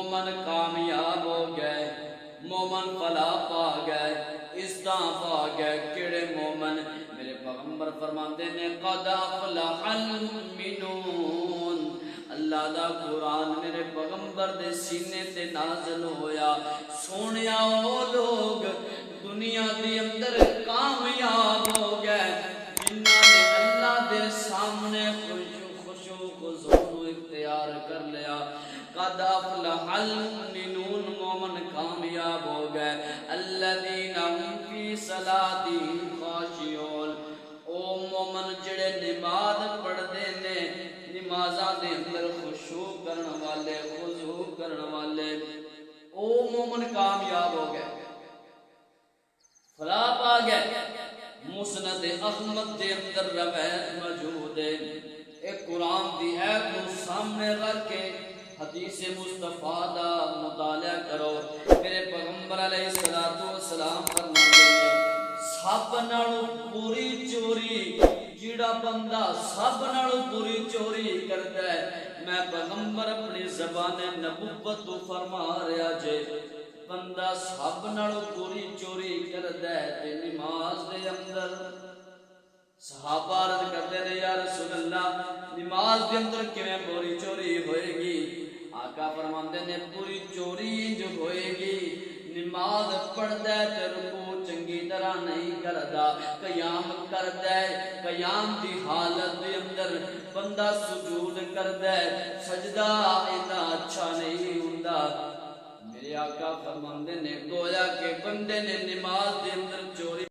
مومن کامیاب ہو گئے، مومن فلاح پا گئے، اصلاح پا گئے۔ کیڑے مومن؟ میرے پیغمبر فرماندے نے قد افلح المؤمنون۔ اللہ دا قرآن میرے پیغمبر دے سینے تے نازل ہویا۔ سونیا او لوگ دنیا دے اندر کامیاب ہو گئے جنہاں نے اللہ دے سامنے خشوع خضوع اختیار کر لیا۔ قد افلح المؤمنون، مومن کامیاب ہو گئے۔ الذین هم فی صلاتهم خاشعون، او مومن جڑے نماز پڑھدے نے، نمازاں دے اندر خشوع کرن والے، خضوع کرن والے، او مومن کامیاب ہو گئے، فلاح پا گئے۔ مسند احمد دے اندر روایت موجود ہے۔ ایک قرآن دی ایت کو سامنے رکھ کے حدیث مصطفیٰ دا مطالعہ کرو۔ میرے پیغمبر علیہ السلام فرماتے ہیں سب نالوں بری چوری، جیڑا بندہ سب نالوں بری چوری کرتا ہے، میں پیغمبر اپنی زبان نبوت تو فرما رہا جے، بندہ سب نالوں بری چوری کرتا ہے تے نماز دے اندر۔ صحابہ عرض کرتے ہیں یا رسول اللہ نماز دے اندر کیویں بری چوری ہوئے گی؟ آقا فرماندے نے پوری چوری جو ہوئے گی، نماز پڑھدا ہے تے رکوع چنگی طرح نہیں کردا، قیام کردا ہے، قیام دی حالت دے اندر بندہ سجود کردا ہے، سجدہ اینا اچھا نہیں ہوندا۔ میرے آقا فرماندے نے گویا کہ بندے نے نماز دے اندر چوری